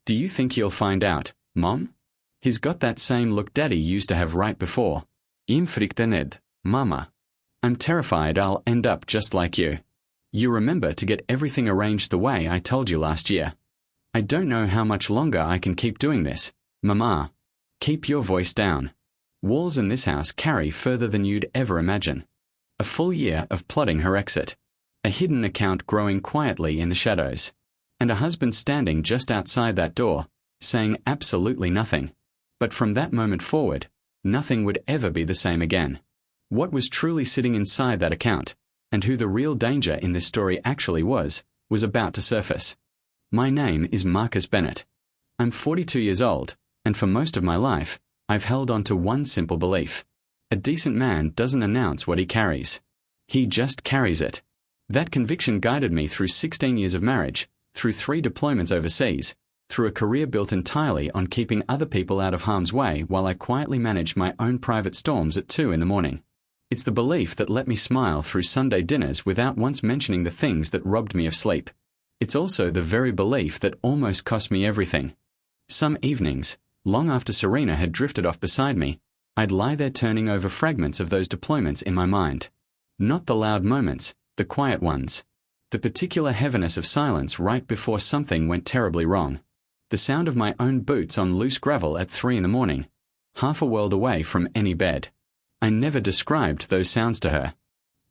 Do you think he'll find out, Mom? He's got that same look Daddy used to have right before. Им frykter ned, Mama. I'm terrified I'll end up just like you. You remember to get everything arranged the way I told you last year. I don't know how much longer I can keep doing this, Mama. Keep your voice down. Walls in this house carry further than you'd ever imagine. A full year of plotting her exit. A hidden account growing quietly in the shadows. And a husband standing just outside that door, saying absolutely nothing. But from that moment forward, nothing would ever be the same again. What was truly sitting inside that account, and who the real danger in this story actually was about to surface. My name is Marcus Bennett. I'm 42 years old, and for most of my life, I've held on to one simple belief. A decent man doesn't announce what he carries. He just carries it. That conviction guided me through 16 years of marriage, through 3 deployments overseas, through a career built entirely on keeping other people out of harm's way while I quietly managed my own private storms at 2 in the morning. It's the belief that let me smile through Sunday dinners without once mentioning the things that robbed me of sleep. It's also the very belief that almost cost me everything. Some evenings, long after Serena had drifted off beside me, I'd lie there turning over fragments of those deployments in my mind. Not the loud moments, the quiet ones. The particular heaviness of silence right before something went terribly wrong. The sound of my own boots on loose gravel at 3 in the morning, half a world away from any bed. I never described those sounds to her.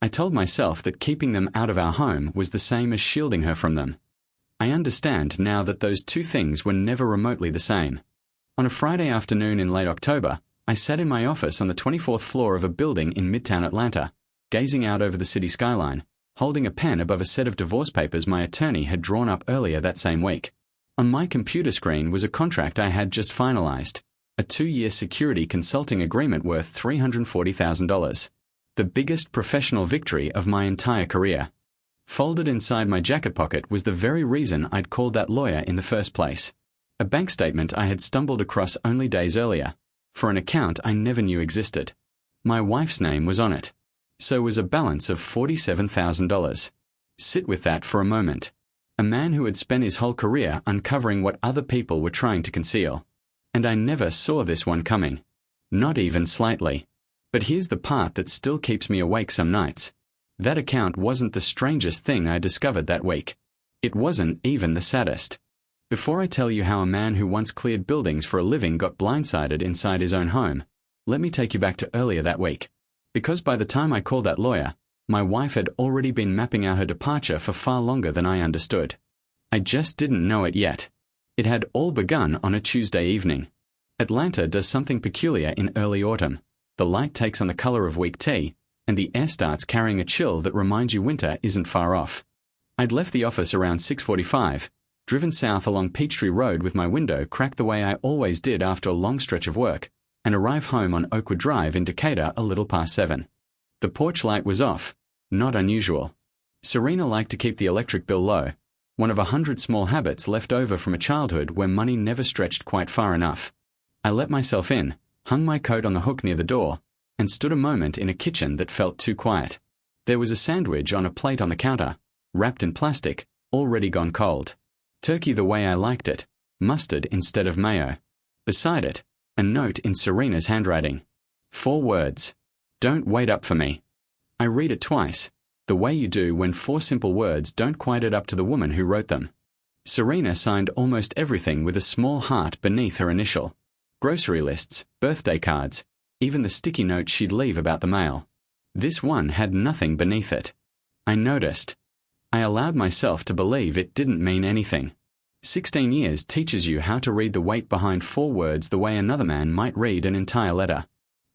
I told myself that keeping them out of our home was the same as shielding her from them. I understand now that those two things were never remotely the same. On a Friday afternoon in late October, I sat in my office on the 24th floor of a building in Midtown Atlanta, gazing out over the city skyline, holding a pen above a set of divorce papers my attorney had drawn up earlier that same week. On my computer screen was a contract I had just finalized, a 2-year security consulting agreement worth $340,000. The biggest professional victory of my entire career. Folded inside my jacket pocket was the very reason I'd called that lawyer in the first place. A bank statement I had stumbled across only days earlier, for an account I never knew existed. My wife's name was on it. So was a balance of $47,000. Sit with that for a moment. A man who had spent his whole career uncovering what other people were trying to conceal. And I never saw this one coming. Not even slightly. But here's the part that still keeps me awake some nights. That account wasn't the strangest thing I discovered that week. It wasn't even the saddest. Before I tell you how a man who once cleared buildings for a living got blindsided inside his own home, let me take you back to earlier that week. Because by the time I called that lawyer, my wife had already been mapping out her departure for far longer than I understood. I just didn't know it yet. It had all begun on a Tuesday evening. Atlanta does something peculiar in early autumn. The light takes on the color of weak tea, and the air starts carrying a chill that reminds you winter isn't far off. I'd left the office around 6:45, driven south along Peachtree Road with my window cracked the way I always did after a long stretch of work, and arrive home on Oakwood Drive in Decatur a little past 7. The porch light was off, not unusual. Serena liked to keep the electric bill low, one of 100 small habits left over from a childhood where money never stretched quite far enough. I let myself in, hung my coat on the hook near the door, and stood a moment in a kitchen that felt too quiet. There was a sandwich on a plate on the counter, wrapped in plastic, already gone cold. Turkey the way I liked it, mustard instead of mayo. Beside it, a note in Serena's handwriting. 4 words. Don't wait up for me. I read it twice, the way you do when 4 simple words don't quite add up to the woman who wrote them. Serena signed almost everything with a small heart beneath her initial. Grocery lists, birthday cards, even the sticky notes she'd leave about the mail. This one had nothing beneath it. I noticed. I allowed myself to believe it didn't mean anything. 16 years teaches you how to read the weight behind 4 words the way another man might read an entire letter.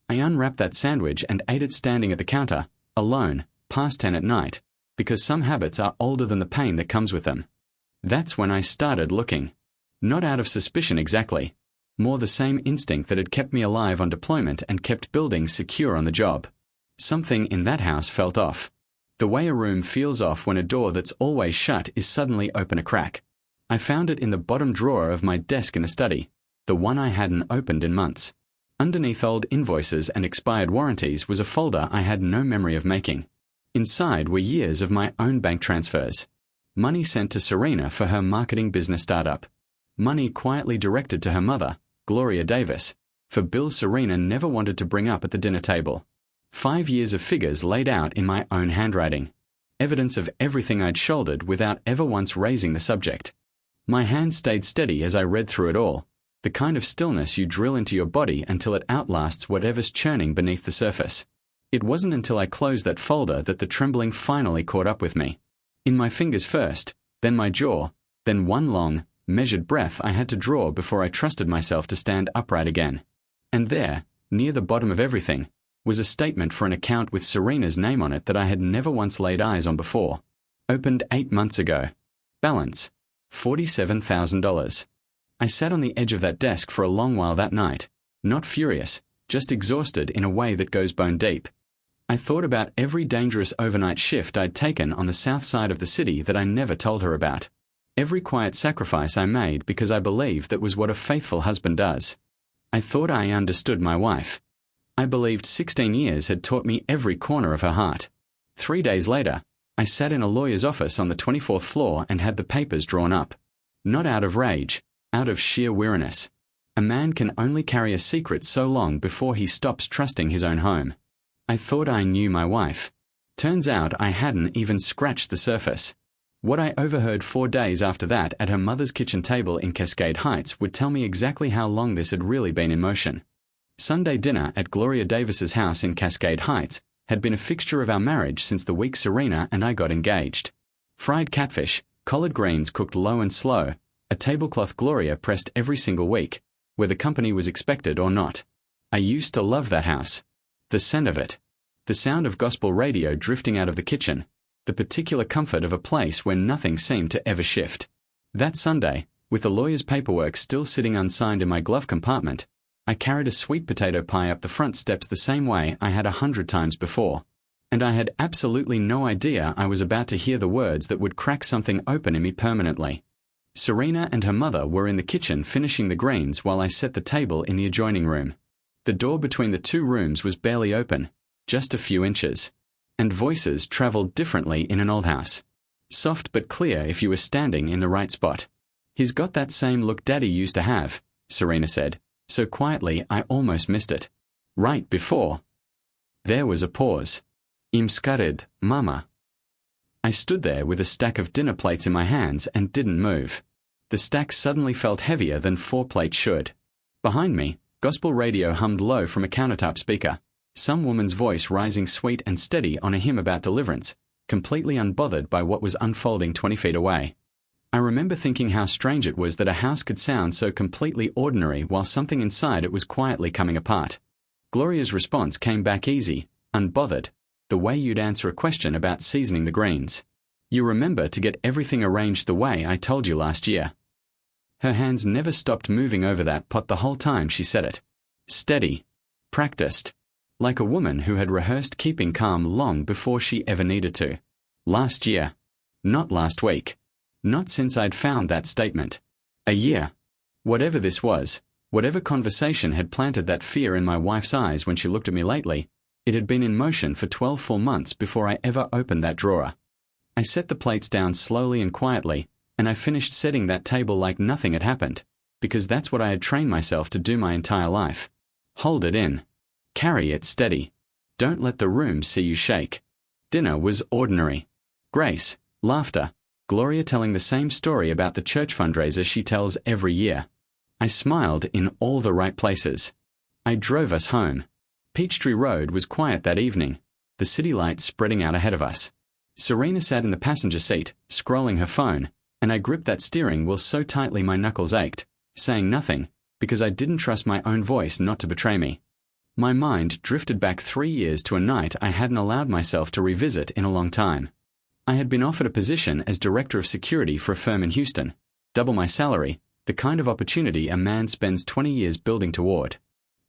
I unwrapped that sandwich and ate it standing at the counter, alone, past 10 at night, because some habits are older than the pain that comes with them. That's when I started looking. Not out of suspicion exactly. More the same instinct that had kept me alive on deployment and kept buildings secure on the job. Something in that house felt off. The way a room feels off when a door that's always shut is suddenly open a crack. I found it in the bottom drawer of my desk in the study, the one I hadn't opened in months. Underneath old invoices and expired warranties was a folder I had no memory of making. Inside were years of my own bank transfers. Money sent to Serena for her marketing business startup. Money quietly directed to her mother, Gloria Davis, for bills Serena never wanted to bring up at the dinner table. 5 years of figures laid out in my own handwriting. Evidence of everything I'd shouldered without ever once raising the subject. My hand stayed steady as I read through it all, the kind of stillness you drill into your body until it outlasts whatever's churning beneath the surface. It wasn't until I closed that folder that the trembling finally caught up with me. In my fingers first, then my jaw, then one long, measured breath I had to draw before I trusted myself to stand upright again. And there, near the bottom of everything, was a statement for an account with Serena's name on it that I had never once laid eyes on before. Opened 8 months ago. Balance, $47,000. I sat on the edge of that desk for a long while that night, not furious, just exhausted in a way that goes bone deep. I thought about every dangerous overnight shift I'd taken on the south side of the city that I never told her about. Every quiet sacrifice I made because I believed that was what a faithful husband does. I thought I understood my wife. I believed 16 years had taught me every corner of her heart. 3 days later, I sat in a lawyer's office on the 24th floor and had the papers drawn up. Not out of rage, out of sheer weariness. A man can only carry a secret so long before he stops trusting his own home. I thought I knew my wife. Turns out I hadn't even scratched the surface. What I overheard 4 days after that at her mother's kitchen table in Cascade Heights would tell me exactly how long this had really been in motion. Sunday dinner at Gloria Davis's house in Cascade Heights had been a fixture of our marriage since the week Serena and I got engaged. Fried catfish, collard greens cooked low and slow, a tablecloth Gloria pressed every single week, whether company was expected or not. I used to love that house. The scent of it. The sound of gospel radio drifting out of the kitchen. The particular comfort of a place where nothing seemed to ever shift. That Sunday, with the lawyer's paperwork still sitting unsigned in my glove compartment, I carried a sweet potato pie up the front steps the same way I had 100 times before. And I had absolutely no idea I was about to hear the words that would crack something open in me permanently. Serena and her mother were in the kitchen finishing the greens while I set the table in the adjoining room. The door between the 2 rooms was barely open, just a few inches. And voices traveled differently in an old house. Soft but clear if you were standing in the right spot. "He's got that same look Daddy used to have," Serena said, so quietly I almost missed it. Right before. There was a pause. "Im skared, Mama." I stood there with a stack of dinner plates in my hands and didn't move. The stack suddenly felt heavier than 4 plates should. Behind me, gospel radio hummed low from a countertop speaker, some woman's voice rising sweet and steady on a hymn about deliverance, completely unbothered by what was unfolding 20 feet away. I remember thinking how strange it was that a house could sound so completely ordinary while something inside it was quietly coming apart. Gloria's response came back easy, unbothered, the way you'd answer a question about seasoning the greens. "You remember to get everything arranged the way I told you last year." Her hands never stopped moving over that pot the whole time she said it. Steady. Practiced. Like a woman who had rehearsed keeping calm long before she ever needed to. Last year. Not last week. Not since I'd found that statement. A year. Whatever this was, whatever conversation had planted that fear in my wife's eyes when she looked at me lately, it had been in motion for 12 full months before I ever opened that drawer. I set the plates down slowly and quietly, and I finished setting that table like nothing had happened, because that's what I had trained myself to do my entire life. Hold it in. Carry it steady. Don't let the room see you shake. Dinner was ordinary. Grace, laughter, Gloria telling the same story about the church fundraiser she tells every year. I smiled in all the right places. I drove us home. Peachtree Road was quiet that evening, the city lights spreading out ahead of us. Serena sat in the passenger seat, scrolling her phone, and I gripped that steering wheel so tightly my knuckles ached, saying nothing, because I didn't trust my own voice not to betray me. My mind drifted back 3 years to a night I hadn't allowed myself to revisit in a long time. I had been offered a position as director of security for a firm in Houston, double my salary, the kind of opportunity a man spends 20 years building toward.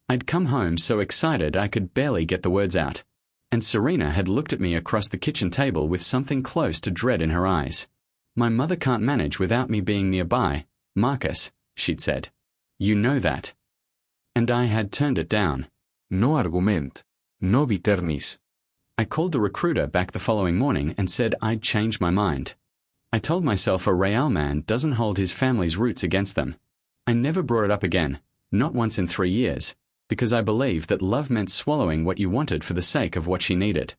I'd come home so excited I could barely get the words out, and Serena had looked at me across the kitchen table with something close to dread in her eyes. "My mother can't manage without me being nearby, Marcus," she'd said. "You know that." And I had turned it down. No argument. No viternis. I called the recruiter back the following morning and said I'd changed my mind. I told myself a Real man doesn't hold his family's roots against them, I never brought it up again, not once in 3 years, because I believed that love meant swallowing what you wanted for the sake of what she needed.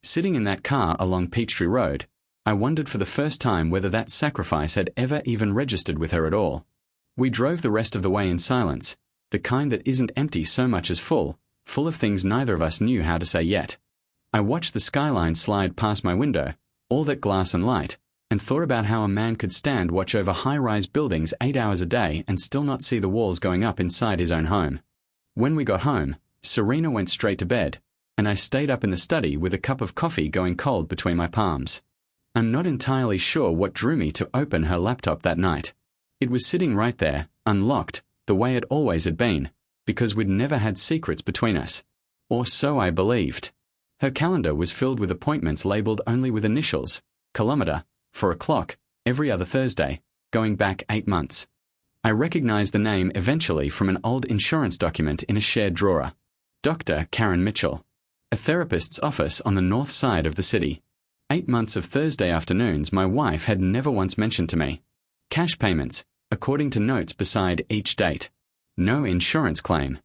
Sitting in that car along Peachtree Road, I wondered for the first time whether that sacrifice had ever even registered with her at all. We drove the rest of the way in silence, the kind that isn't empty so much as full of things neither of us knew how to say yet. I watched the skyline slide past my window, all that glass and light, and thought about how a man could watch over high-rise buildings 8 hours a day and still not see the walls going up inside his own home. When we got home, Serena went straight to bed, and I stayed up in the study with a cup of coffee going cold between my palms. I'm not entirely sure what drew me to open her laptop that night. It was sitting right there, unlocked, the way it always had been, because we'd never had secrets between us. Or so I believed. Her calendar was filled with appointments labeled only with initials, kilometer, for a clock, every other Thursday, going back 8 months. I recognized the name eventually from an old insurance document in a shared drawer. Dr. Karen Mitchell. A therapist's office on the north side of the city. 8 months of Thursday afternoons my wife had never once mentioned to me. Cash payments, according to notes beside each date. No insurance claim.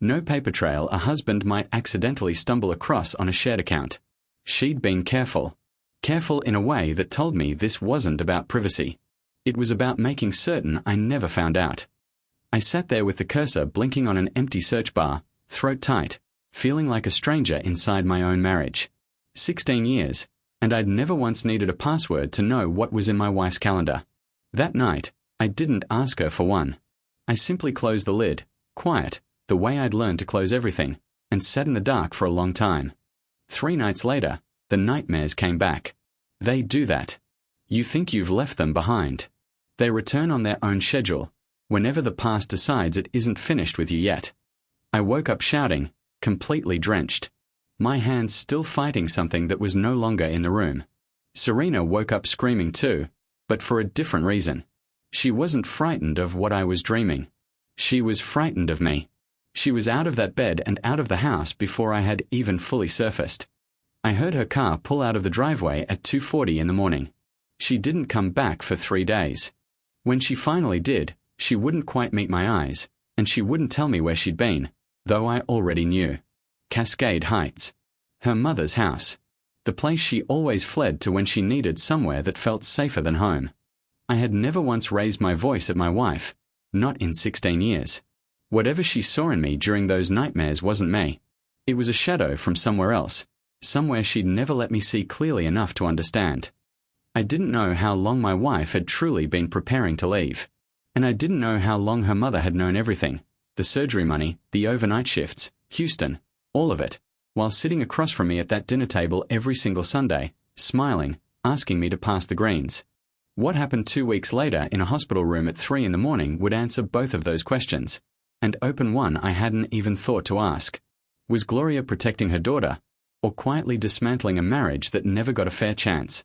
No paper trail a husband might accidentally stumble across on a shared account. She'd been careful. Careful in a way that told me this wasn't about privacy. It was about making certain I never found out. I sat there with the cursor blinking on an empty search bar, throat tight, feeling like a stranger inside my own marriage. 16 years, and I'd never once needed a password to know what was in my wife's calendar. That night, I didn't ask her for one. I simply closed the lid, quiet, the way I'd learned to close everything, and sat in the dark for a long time. 3 nights later, the nightmares came back. They do that. You think you've left them behind. They return on their own schedule, whenever the past decides it isn't finished with you yet. I woke up shouting, completely drenched. My hands still fighting something that was no longer in the room. Serena woke up screaming too, but for a different reason. She wasn't frightened of what I was dreaming. She was frightened of me. She was out of that bed and out of the house before I had even fully surfaced. I heard her car pull out of the driveway at 2:40 in the morning. She didn't come back for 3 days. When she finally did, she wouldn't quite meet my eyes, and she wouldn't tell me where she'd been, though I already knew. Cascade Heights. Her mother's house. The place she always fled to when she needed somewhere that felt safer than home. I had never once raised my voice at my wife, not in 16 years. Whatever she saw in me during those nightmares wasn't me. It was a shadow from somewhere else, somewhere she'd never let me see clearly enough to understand. I didn't know how long my wife had truly been preparing to leave. And I didn't know how long her mother had known everything, the surgery money, the overnight shifts, Houston, all of it, while sitting across from me at that dinner table every single Sunday, smiling, asking me to pass the greens. What happened 2 weeks later in a hospital room at 3 in the morning would answer both of those questions, and open one I hadn't even thought to ask. Was Gloria protecting her daughter, or quietly dismantling a marriage that never got a fair chance?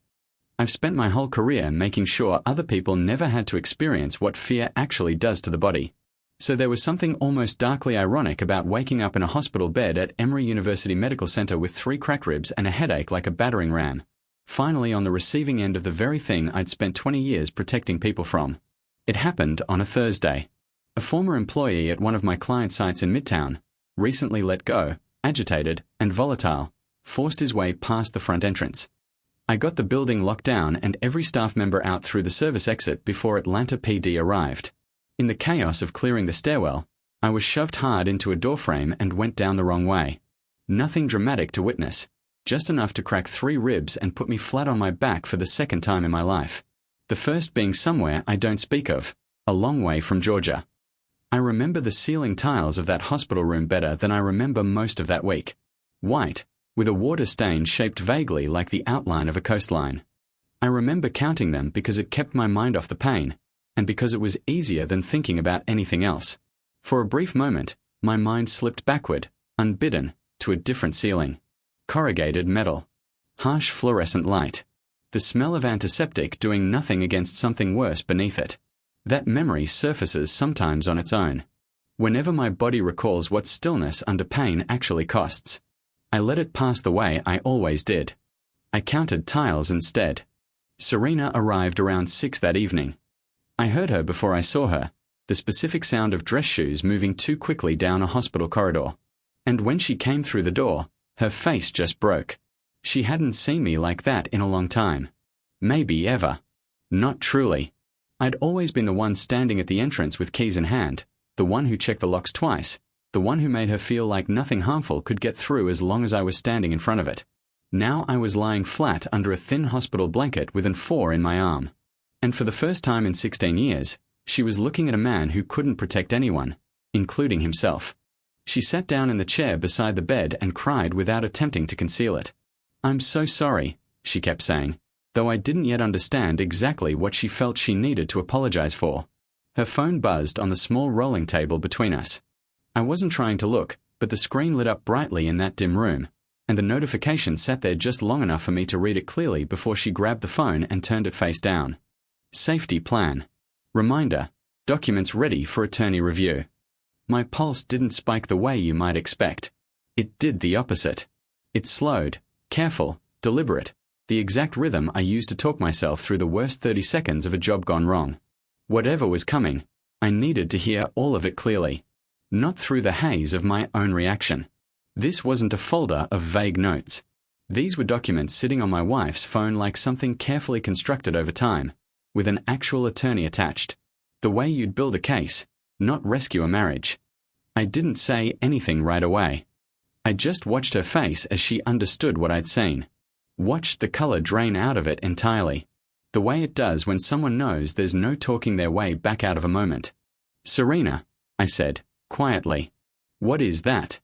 I've spent my whole career making sure other people never had to experience what fear actually does to the body. So there was something almost darkly ironic about waking up in a hospital bed at Emory University Medical Center with 3 cracked ribs and a headache like a battering ram, finally on the receiving end of the very thing I'd spent 20 years protecting people from. It happened on a Thursday. A former employee at one of my client sites in Midtown, recently let go, agitated and volatile, forced his way past the front entrance. I got the building locked down and every staff member out through the service exit before Atlanta PD arrived. In the chaos of clearing the stairwell, I was shoved hard into a doorframe and went down the wrong way. Nothing dramatic to witness, just enough to crack 3 ribs and put me flat on my back for the second time in my life. The first being somewhere I don't speak of, a long way from Georgia. I remember the ceiling tiles of that hospital room better than I remember most of that week. White, with a water stain shaped vaguely like the outline of a coastline. I remember counting them because it kept my mind off the pain, and because it was easier than thinking about anything else. For a brief moment, my mind slipped backward, unbidden, to a different ceiling. Corrugated metal. Harsh fluorescent light. The smell of antiseptic doing nothing against something worse beneath it. That memory surfaces sometimes on its own. Whenever my body recalls what stillness under pain actually costs, I let it pass the way I always did. I counted tiles instead. Serena arrived around 6 that evening. I heard her before I saw her, the specific sound of dress shoes moving too quickly down a hospital corridor. And when she came through the door, her face just broke. She hadn't seen me like that in a long time. Maybe ever. Not truly. I'd always been the one standing at the entrance with keys in hand, the one who checked the locks twice, the one who made her feel like nothing harmful could get through as long as I was standing in front of it. Now I was lying flat under a thin hospital blanket with an 4 in my arm. And for the first time in 16 years, she was looking at a man who couldn't protect anyone, including himself. She sat down in the chair beside the bed and cried without attempting to conceal it. "I'm so sorry," she kept saying, though I didn't yet understand exactly what she felt she needed to apologize for. Her phone buzzed on the small rolling table between us. I wasn't trying to look, but the screen lit up brightly in that dim room, and the notification sat there just long enough for me to read it clearly before she grabbed the phone and turned it face down. Safety plan. Reminder. Documents ready for attorney review. My pulse didn't spike the way you might expect. It did the opposite. It slowed, careful, deliberate, the exact rhythm I used to talk myself through the worst 30 seconds of a job gone wrong. Whatever was coming, I needed to hear all of it clearly, not through the haze of my own reaction. This wasn't a folder of vague notes. These were documents sitting on my wife's phone like something carefully constructed over time, with an actual attorney attached. The way you'd build a case, not rescue a marriage. I didn't say anything right away. I just watched her face as she understood what I'd seen. Watched the color drain out of it entirely. The way it does when someone knows there's no talking their way back out of a moment. "Serena," I said, quietly. "What is that?"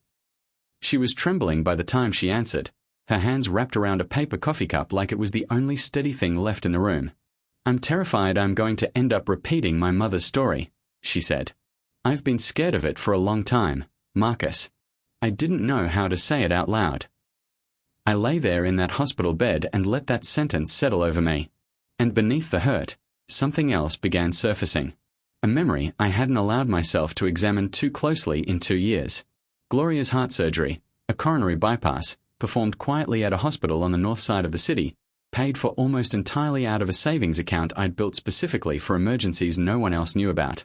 She was trembling by the time she answered, her hands wrapped around a paper coffee cup like it was the only steady thing left in the room. "I'm terrified I'm going to end up repeating my mother's story," she said. "I've been scared of it for a long time, Marcus." I didn't know how to say it out loud. I lay there in that hospital bed and let that sentence settle over me. And beneath the hurt, something else began surfacing. A memory I hadn't allowed myself to examine too closely in 2 years. Gloria's heart surgery, a coronary bypass, performed quietly at a hospital on the north side of the city, paid for almost entirely out of a savings account I'd built specifically for emergencies no one else knew about.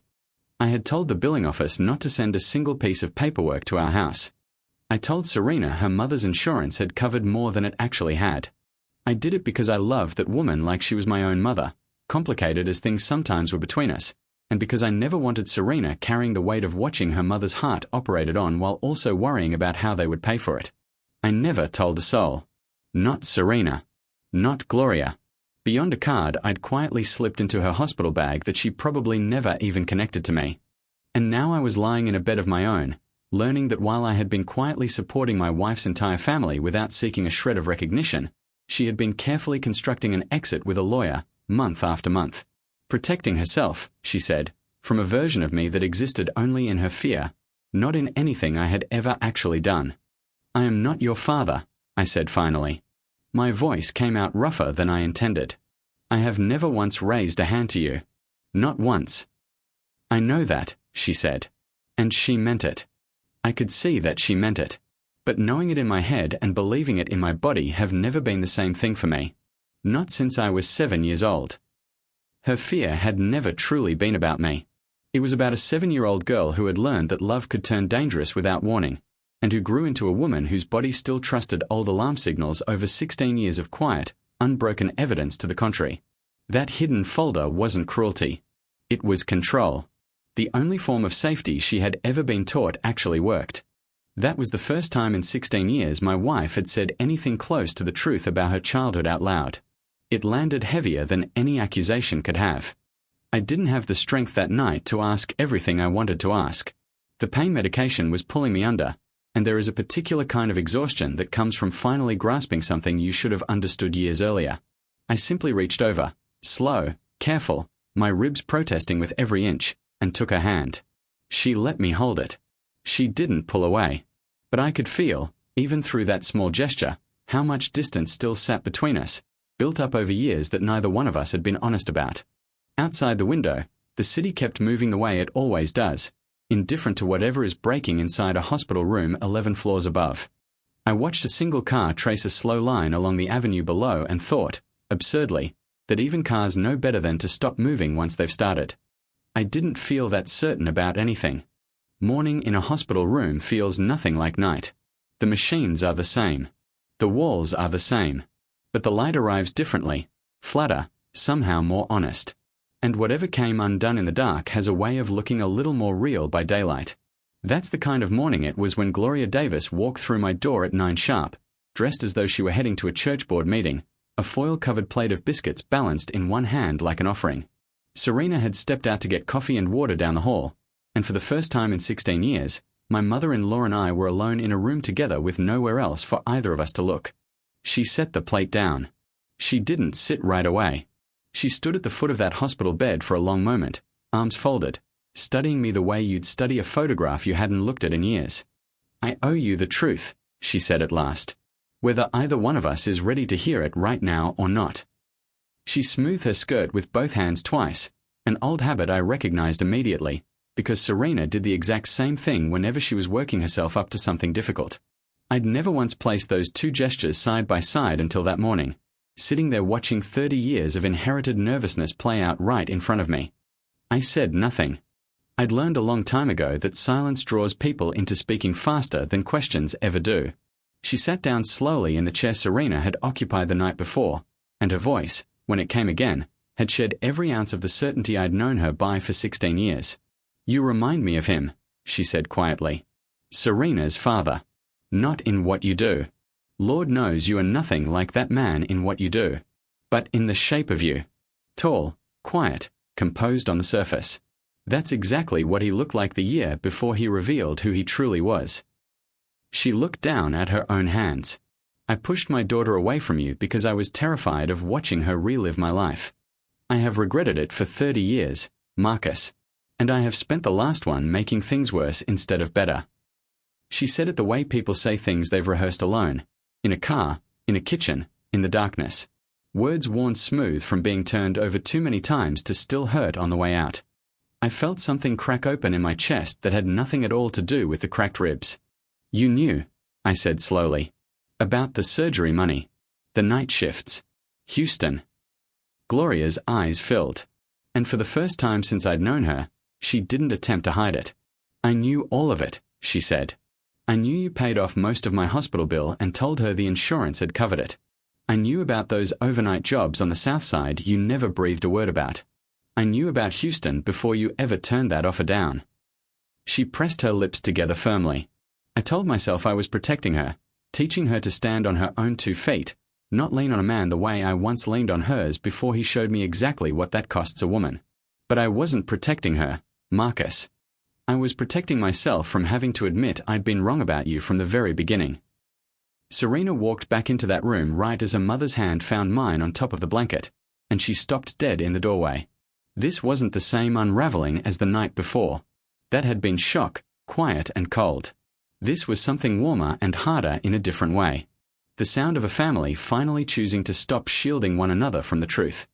I had told the billing office not to send a single piece of paperwork to our house. I told Serena her mother's insurance had covered more than it actually had. I did it because I loved that woman like she was my own mother, complicated as things sometimes were between us, and because I never wanted Serena carrying the weight of watching her mother's heart operated on while also worrying about how they would pay for it. I never told a soul. Not Serena. Not Gloria. Beyond a card I'd quietly slipped into her hospital bag that she probably never even connected to me. And now I was lying in a bed of my own, learning that while I had been quietly supporting my wife's entire family without seeking a shred of recognition, she had been carefully constructing an exit with a lawyer, month after month. Protecting herself, she said, from a version of me that existed only in her fear, not in anything I had ever actually done. "I am not your father," I said finally. My voice came out rougher than I intended. "I have never once raised a hand to you. Not once." "I know that," she said. And she meant it. I could see that she meant it. But knowing it in my head and believing it in my body have never been the same thing for me. Not since I was 7 years old. Her fear had never truly been about me. It was about a 7-year-old girl who had learned that love could turn dangerous without warning, and who grew into a woman whose body still trusted old alarm signals over 16 years of quiet, unbroken evidence to the contrary. That hidden folder wasn't cruelty. It was control. The only form of safety she had ever been taught actually worked. That was the first time in 16 years my wife had said anything close to the truth about her childhood out loud. It landed heavier than any accusation could have. I didn't have the strength that night to ask everything I wanted to ask. The pain medication was pulling me under, and there is a particular kind of exhaustion that comes from finally grasping something you should have understood years earlier. I simply reached over, slow, careful, my ribs protesting with every inch, and took her hand. She let me hold it. She didn't pull away. But I could feel, even through that small gesture, how much distance still sat between us, built up over years that neither one of us had been honest about. Outside the window, the city kept moving the way it always does, indifferent to whatever is breaking inside a hospital room 11 floors above. I watched a single car trace a slow line along the avenue below and thought, absurdly, that even cars know better than to stop moving once they've started. I didn't feel that certain about anything. Morning in a hospital room feels nothing like night. The machines are the same. The walls are the same. But the light arrives differently, flatter, somehow more honest. And whatever came undone in the dark has a way of looking a little more real by daylight. That's the kind of morning it was when Gloria Davis walked through my door at 9 sharp, dressed as though she were heading to a church board meeting, a foil-covered plate of biscuits balanced in one hand like an offering. Serena had stepped out to get coffee and water down the hall, and for the first time in 16 years, my mother-in-law and I were alone in a room together with nowhere else for either of us to look. She set the plate down. She didn't sit right away. She stood at the foot of that hospital bed for a long moment, arms folded, studying me the way you'd study a photograph you hadn't looked at in years. "I owe you the truth," she said at last, "whether either one of us is ready to hear it right now or not." She smoothed her skirt with both hands twice, an old habit I recognized immediately, because Serena did the exact same thing whenever she was working herself up to something difficult. I'd never once placed those two gestures side by side until that morning, sitting there watching 30 years of inherited nervousness play out right in front of me. I said nothing. I'd learned a long time ago that silence draws people into speaking faster than questions ever do. She sat down slowly in the chair Serena had occupied the night before, and her voice, when it came again, had shed every ounce of the certainty I'd known her by for 16 years. "You remind me of him," she said quietly. "Serena's father. Not in what you do. Lord knows you are nothing like that man in what you do. But in the shape of you. Tall, quiet, composed on the surface. That's exactly what he looked like the year before he revealed who he truly was." She looked down at her own hands. "I pushed my daughter away from you because I was terrified of watching her relive my life. I have regretted it for 30 years, Marcus, and I have spent the last one making things worse instead of better." She said it the way people say things they've rehearsed alone, in a car, in a kitchen, in the darkness. Words worn smooth from being turned over too many times to still hurt on the way out. I felt something crack open in my chest that had nothing at all to do with the cracked ribs. "You knew," I said slowly, "about the surgery money, the night shifts, Houston." Gloria's eyes filled, and for the first time since I'd known her, she didn't attempt to hide it. "I knew all of it," she said. "I knew you paid off most of my hospital bill and told her the insurance had covered it. I knew about those overnight jobs on the South Side you never breathed a word about. I knew about Houston before you ever turned that offer down." She pressed her lips together firmly. I told myself I was protecting her, teaching her to stand on her own 2 feet, not lean on a man the way I once leaned on hers before he showed me exactly what that costs a woman. But I wasn't protecting her, Marcus. I was protecting myself from having to admit I'd been wrong about you from the very beginning. Serena walked back into that room right as her mother's hand found mine on top of the blanket, and she stopped dead in the doorway. This wasn't the same unraveling as the night before. That had been shock, quiet and cold. This was something warmer and harder in a different way. The sound of a family finally choosing to stop shielding one another from the truth.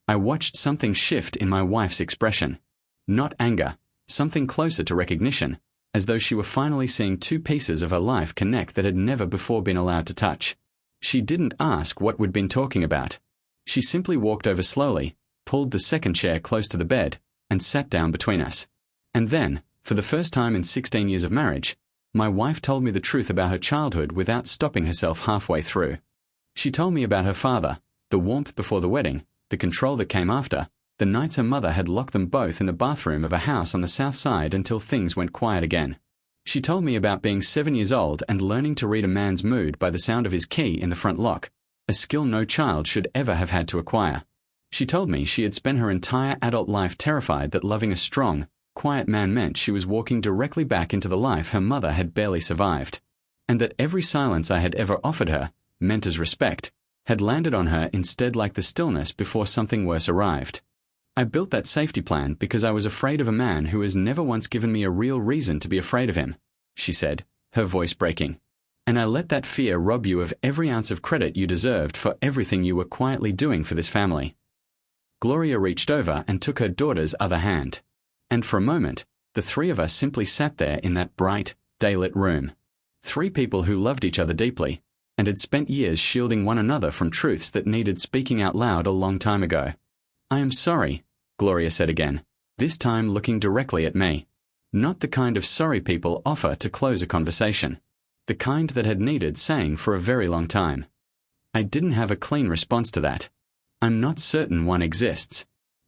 I watched something shift in my wife's expression. Not anger, something closer to recognition, as though she were finally seeing 2 pieces of her life connect that had never before been allowed to touch. She didn't ask what we'd been talking about. She simply walked over slowly, pulled the second chair close to the bed, and sat down between us. And then, for the first time in 16 years of marriage, my wife told me the truth about her childhood without stopping herself halfway through. She told me about her father, the warmth before the wedding, the control that came after, the nights her mother had locked them both in the bathroom of a house on the South Side until things went quiet again. She told me about being 7 years old and learning to read a man's mood by the sound of his key in the front lock, a skill no child should ever have had to acquire. She told me she had spent her entire adult life terrified that loving a strong, quiet man meant she was walking directly back into the life her mother had barely survived, and that every silence I had ever offered her, meant as respect, had landed on her instead like the stillness before something worse arrived. I built that safety plan because I was afraid of a man who has never once given me a real reason to be afraid of him, she said, her voice breaking. And I let that fear rob you of every ounce of credit you deserved for everything you were quietly doing for this family. Gloria reached over and took her daughter's other hand. And for a moment, the 3 of us simply sat there in that bright, daylit room. 3 people who loved each other deeply, and had spent years shielding one another from truths that needed speaking out loud a long time ago. "I am sorry," Gloria said again, this time looking directly at me. Not the kind of sorry people offer to close a conversation. The kind that had needed saying for a very long time. I didn't have a clean response to that. I'm not certain one exists.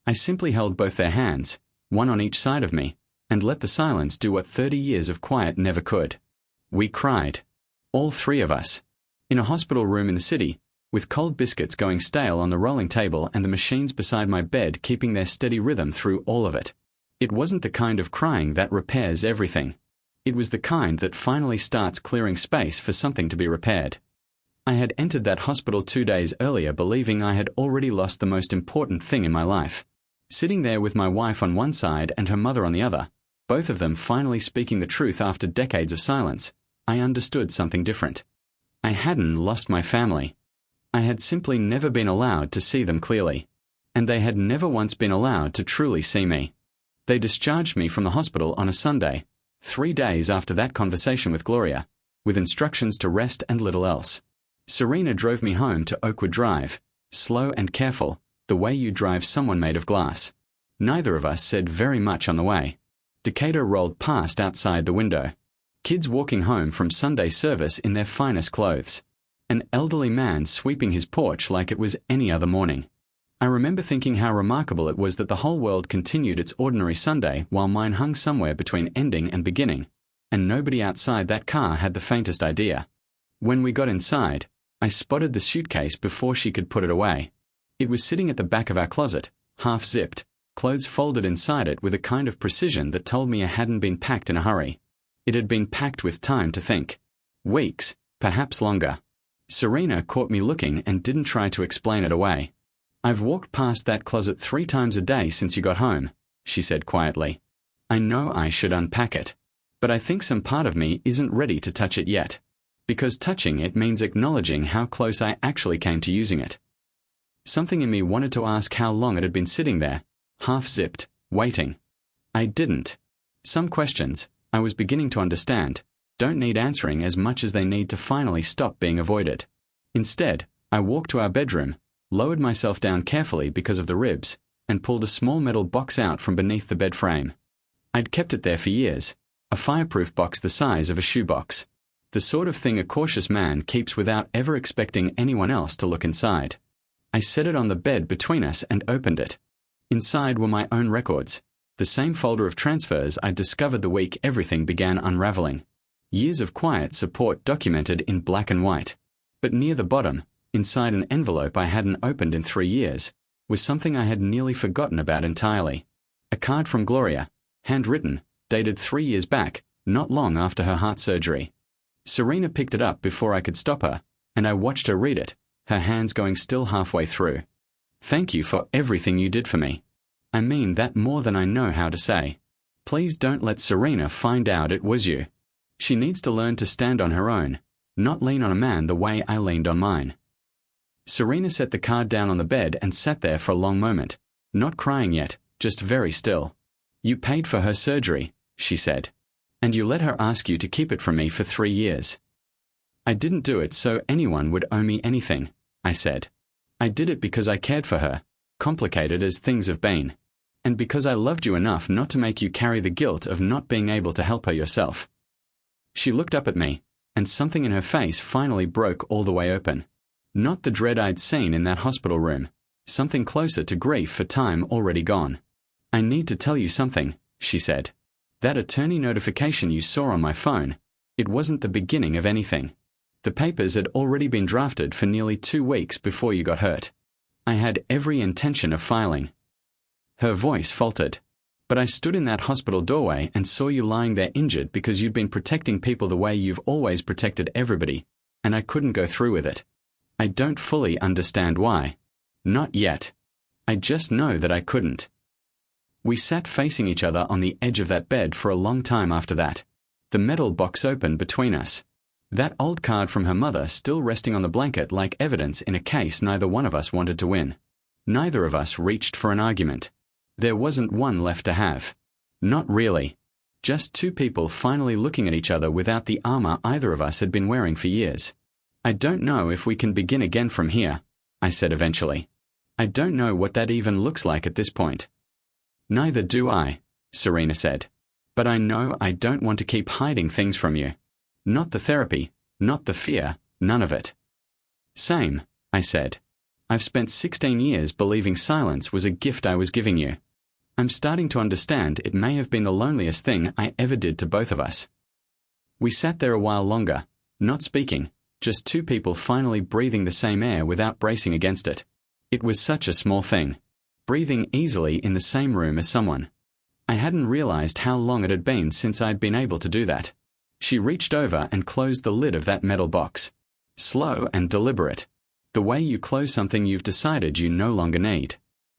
I simply held both their hands, one on each side of me, and let the silence do what 30 years of quiet never could. We cried. All three of us. In a hospital room in the city, with cold biscuits going stale on the rolling table and the machines beside my bed keeping their steady rhythm through all of it. It wasn't the kind of crying that repairs everything. It was the kind that finally starts clearing space for something to be repaired. I had entered that hospital 2 days earlier believing I had already lost the most important thing in my life. Sitting there with my wife on one side and her mother on the other, both of them finally speaking the truth after decades of silence, I understood something different. I hadn't lost my family. I had simply never been allowed to see them clearly. And they had never once been allowed to truly see me. They discharged me from the hospital on a Sunday, 3 days after that conversation with Gloria, with instructions to rest and little else. Serena drove me home to Oakwood Drive, slow and careful, the way you drive someone made of glass. Neither of us said very much on the way. Decatur rolled past outside the window. Kids walking home from Sunday service in their finest clothes. An elderly man sweeping his porch like it was any other morning. I remember thinking how remarkable it was that the whole world continued its ordinary Sunday while mine hung somewhere between ending and beginning, and nobody outside that car had the faintest idea. When we got inside, I spotted the suitcase before she could put it away. It was sitting at the back of our closet, half zipped, clothes folded inside it with a kind of precision that told me it hadn't been packed in a hurry. It had been packed with time to think. Weeks, perhaps longer. Serena caught me looking and didn't try to explain it away. I've walked past that closet 3 times a day since you got home, she said quietly. I know I should unpack it. But I think some part of me isn't ready to touch it yet. Because touching it means acknowledging how close I actually came to using it. Something in me wanted to ask how long it had been sitting there, half-zipped, waiting. I didn't. Some questions, I was beginning to understand, don't need answering as much as they need to finally stop being avoided. Instead, I walked to our bedroom, lowered myself down carefully because of the ribs, and pulled a small metal box out from beneath the bed frame. I'd kept it there for years, a fireproof box the size of a shoebox. The sort of thing a cautious man keeps without ever expecting anyone else to look inside. I set it on the bed between us and opened it. Inside were my own records, the same folder of transfers I'd discovered the week everything began unraveling. Years of quiet support documented in black and white. But near the bottom, inside an envelope I hadn't opened in 3 years, was something I had nearly forgotten about entirely. A card from Gloria, handwritten, dated 3 years back, not long after her heart surgery. Serena picked it up before I could stop her, and I watched her read it, her hands going still halfway through. Thank you for everything you did for me. I mean that more than I know how to say. Please don't let Serena find out it was you. She needs to learn to stand on her own, not lean on a man the way I leaned on mine. Serena set the card down on the bed and sat there for a long moment, not crying yet, just very still. You paid for her surgery, she said. And you let her ask you to keep it from me for 3 years. I didn't do it so anyone would owe me anything, I said. I did it because I cared for her, complicated as things have been, and because I loved you enough not to make you carry the guilt of not being able to help her yourself. She looked up at me, and something in her face finally broke all the way open. Not the dread I'd seen in that hospital room, something closer to grief for time already gone. I need to tell you something, she said. That attorney notification you saw on my phone, it wasn't the beginning of anything. The papers had already been drafted for nearly 2 weeks before you got hurt. I had every intention of filing. Her voice faltered. But I stood in that hospital doorway and saw you lying there injured because you'd been protecting people the way you've always protected everybody, and I couldn't go through with it. I don't fully understand why. Not yet. I just know that I couldn't. We sat facing each other on the edge of that bed for a long time after that, the metal box open between us. That old card from her mother still resting on the blanket like evidence in a case neither one of us wanted to win. Neither of us reached for an argument. There wasn't one left to have. Not really. Just 2 people finally looking at each other without the armor either of us had been wearing for years. I don't know if we can begin again from here, I said eventually. I don't know what that even looks like at this point. Neither do I, Serena said. But I know I don't want to keep hiding things from you. Not the therapy, not the fear, none of it. Same, I said. I've spent 16 years believing silence was a gift I was giving you. I'm starting to understand it may have been the loneliest thing I ever did to both of us. We sat there a while longer, not speaking, just two people finally breathing the same air without bracing against it. It was such a small thing. Breathing easily in the same room as someone. I hadn't realized how long it had been since I'd been able to do that. She reached over and closed the lid of that metal box. Slow and deliberate. The way you close something you've decided you no longer need.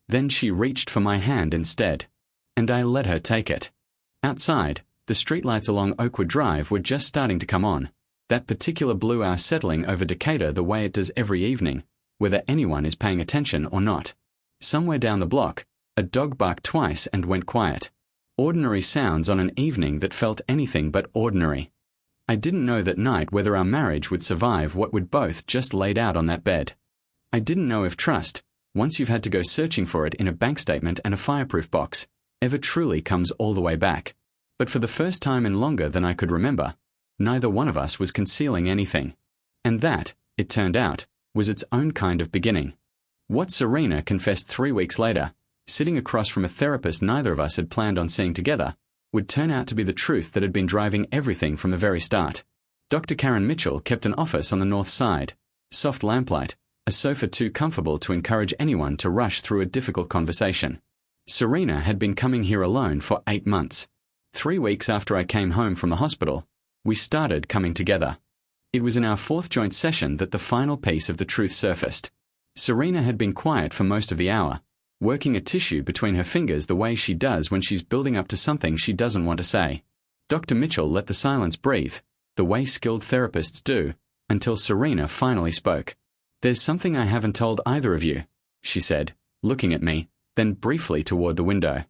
Then she reached for my hand instead. And I let her take it. Outside, the streetlights along Oakwood Drive were just starting to come on. That particular blue hour settling over Decatur the way it does every evening, whether anyone is paying attention or not. Somewhere down the block, a dog barked twice and went quiet. Ordinary sounds on an evening that felt anything but ordinary. I didn't know that night whether our marriage would survive what we'd both just laid out on that bed. I didn't know if trust, once you've had to go searching for it in a bank statement and a fireproof box, ever truly comes all the way back. But for the first time in longer than I could remember, neither one of us was concealing anything. And that, it turned out, was its own kind of beginning. What Serena confessed 3 weeks later, sitting across from a therapist neither of us had planned on seeing together, would turn out to be the truth that had been driving everything from the very start. Dr. Karen Mitchell kept an office on the north side, soft lamplight, a sofa too comfortable to encourage anyone to rush through a difficult conversation. Serena had been coming here alone for 8 months. 3 weeks after I came home from the hospital, we started coming together. It was in our 4th joint session that the final piece of the truth surfaced. Serena had been quiet for most of the hour, working a tissue between her fingers the way she does when she's building up to something she doesn't want to say. Dr. Mitchell let the silence breathe, the way skilled therapists do, until Serena finally spoke. "There's something I haven't told either of you," she said, looking at me, then briefly toward the window.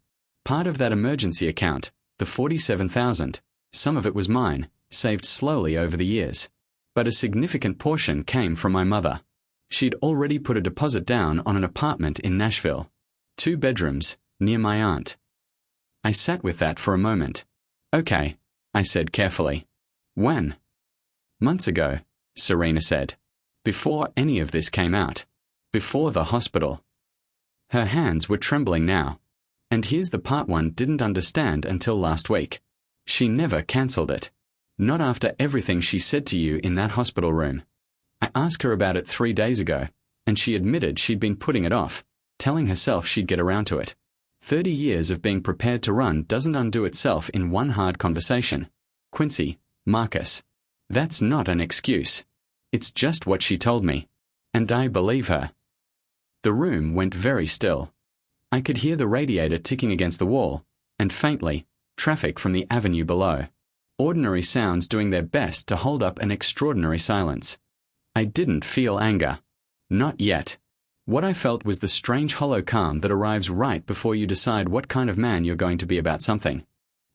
"Part of that emergency account, the $47,000, some of it was mine, saved slowly over the years. But a significant portion came from my mother. She'd already put a deposit down on an apartment in Nashville. 2 bedrooms, near my aunt." I sat with that for a moment. "Okay," I said carefully. "When?" "Months ago," Serena said. "Before any of this came out. Before the hospital." Her hands were trembling now. And here's the part one didn't understand until last week. She never cancelled it. Not after everything she said to you in that hospital room. I asked her about it 3 days ago, and she admitted she'd been putting it off, telling herself she'd get around to it. 30 years of being prepared to run doesn't undo itself in one hard conversation. Quincy, Marcus. That's not an excuse. It's just what she told me. And I believe her. The room went very still. I could hear the radiator ticking against the wall, and faintly, traffic from the avenue below. Ordinary sounds doing their best to hold up an extraordinary silence. I didn't feel anger. Not yet. What I felt was the strange hollow calm that arrives right before you decide what kind of man you're going to be about something.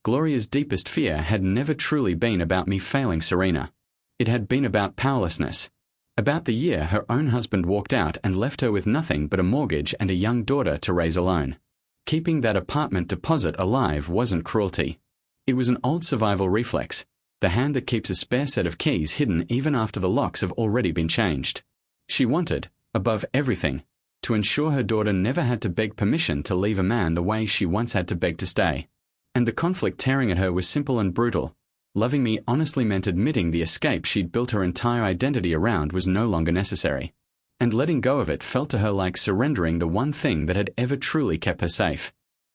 Gloria's deepest fear had never truly been about me failing Serena. It had been about powerlessness. About the year her own husband walked out and left her with nothing but a mortgage and a young daughter to raise alone. Keeping that apartment deposit alive wasn't cruelty. It was an old survival reflex, the hand that keeps a spare set of keys hidden even after the locks have already been changed. She wanted, above everything, to ensure her daughter never had to beg permission to leave a man the way she once had to beg to stay. And the conflict tearing at her was simple and brutal. Loving me honestly meant admitting the escape she'd built her entire identity around was no longer necessary. And letting go of it felt to her like surrendering the one thing that had ever truly kept her safe.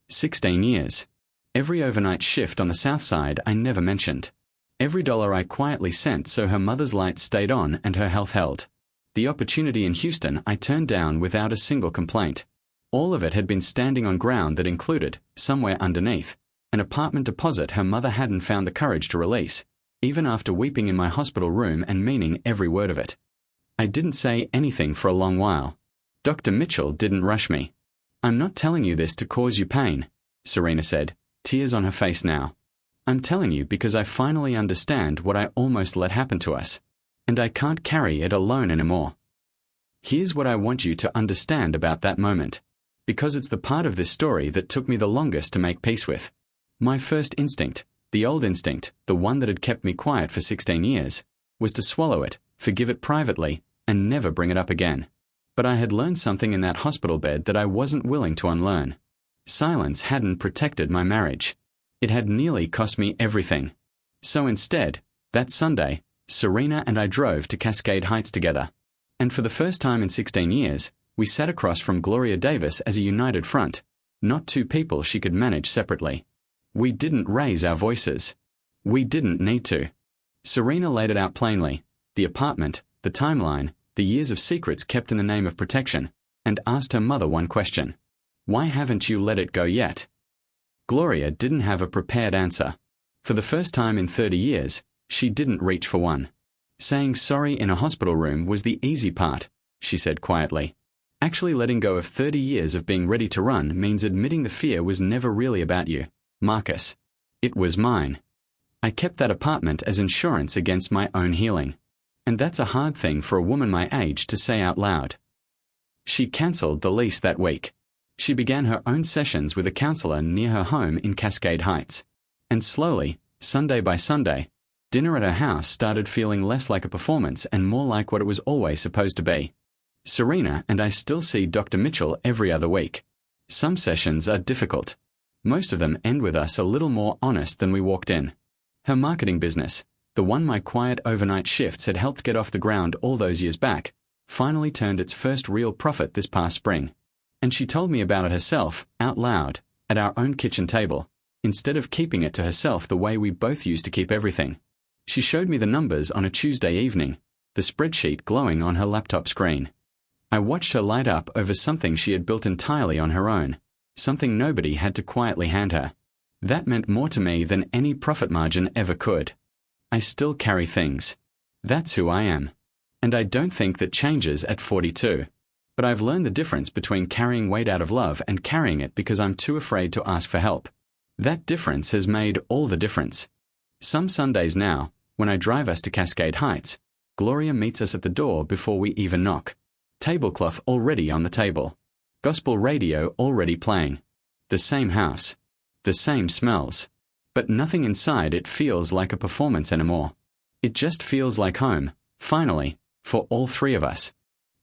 16 years. Every overnight shift on the south side I never mentioned. Every dollar I quietly sent so her mother's lights stayed on and her health held. The opportunity in Houston I turned down without a single complaint. All of it had been standing on ground that included, somewhere underneath, an apartment deposit her mother hadn't found the courage to release, even after weeping in my hospital room and meaning every word of it. I didn't say anything for a long while. Dr. Mitchell didn't rush me. "I'm not telling you this to cause you pain," Serena said, tears on her face now. "I'm telling you because I finally understand what I almost let happen to us, and I can't carry it alone anymore. Here's what I want you to understand about that moment. because it's the part of this story that took me the longest to make peace with. My first instinct, the old instinct, the one that had kept me quiet for 16 years, was to swallow it, forgive it privately, and never bring it up again. But I had learned something in that hospital bed that I wasn't willing to unlearn. Silence hadn't protected my marriage. It had nearly cost me everything. So instead, that Sunday, Serena and I drove to Cascade Heights together. And for the first time in 16 years, we sat across from Gloria Davis as a united front, not two people she could manage separately. We didn't raise our voices. We didn't need to. Serena laid it out plainly, the apartment, the timeline, the years of secrets kept in the name of protection, and asked her mother one question. Why haven't you let it go yet? Gloria didn't have a prepared answer. For the first time in 30 years, she didn't reach for one. Saying sorry in a hospital room was the easy part, she said quietly. Actually letting go of 30 years of being ready to run means admitting the fear was never really about you, Marcus. It was mine. I kept that apartment as insurance against my own healing. And that's a hard thing for a woman my age to say out loud. She cancelled the lease that week. She began her own sessions with a counselor near her home in Cascade Heights. And slowly, Sunday by Sunday, dinner at her house started feeling less like a performance and more like what it was always supposed to be. Serena and I still see Dr. Mitchell every other week. Some sessions are difficult. Most of them end with us a little more honest than we walked in. Her marketing business, the one my quiet overnight shifts had helped get off the ground all those years back, finally turned its first real profit this past spring. And she told me about it herself, out loud, at our own kitchen table, instead of keeping it to herself the way we both used to keep everything. She showed me the numbers on a Tuesday evening, the spreadsheet glowing on her laptop screen. I watched her light up over something she had built entirely on her own, something nobody had to quietly hand her. That meant more to me than any profit margin ever could. I still carry things. That's who I am. And I don't think that changes at 42. But I've learned the difference between carrying weight out of love and carrying it because I'm too afraid to ask for help. That difference has made all the difference. Some Sundays now, when I drive us to Cascade Heights, Gloria meets us at the door before we even knock. Tablecloth already on the table. Gospel radio already playing. The same house. The same smells. But nothing inside it feels like a performance anymore. It just feels like home, finally, for all three of us.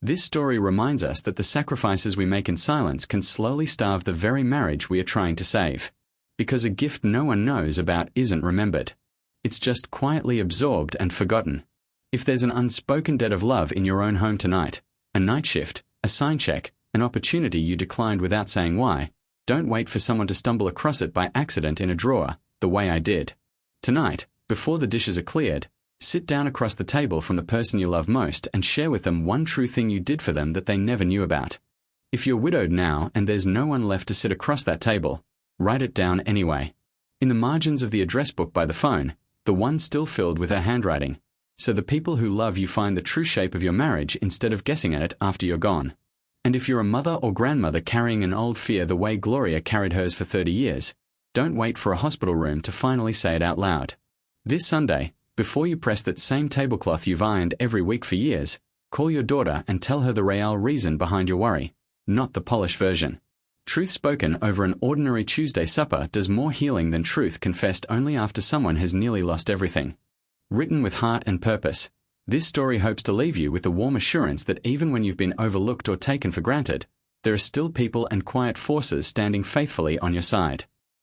This story reminds us that the sacrifices we make in silence can slowly starve the very marriage we are trying to save. Because a gift no one knows about isn't remembered. It's just quietly absorbed and forgotten. If there's an unspoken debt of love in your own home tonight, a night shift, a sign check, an opportunity you declined without saying why, don't wait for someone to stumble across it by accident in a drawer, the way I did. Tonight, before the dishes are cleared, sit down across the table from the person you love most and share with them one true thing you did for them that they never knew about. If you're widowed now and there's no one left to sit across that table, write it down anyway. In the margins of the address book by the phone, the one still filled with her handwriting, so the people who love you find the true shape of your marriage instead of guessing at it after you're gone. And if you're a mother or grandmother carrying an old fear the way Gloria carried hers for 30 years, don't wait for a hospital room to finally say it out loud. This Sunday, before you press that same tablecloth you've ironed every week for years, call your daughter and tell her the real reason behind your worry, not the polished version. Truth spoken over an ordinary Tuesday supper does more healing than truth confessed only after someone has nearly lost everything. Written with heart and purpose, this story hopes to leave you with the warm assurance that even when you've been overlooked or taken for granted, there are still people and quiet forces standing faithfully on your side.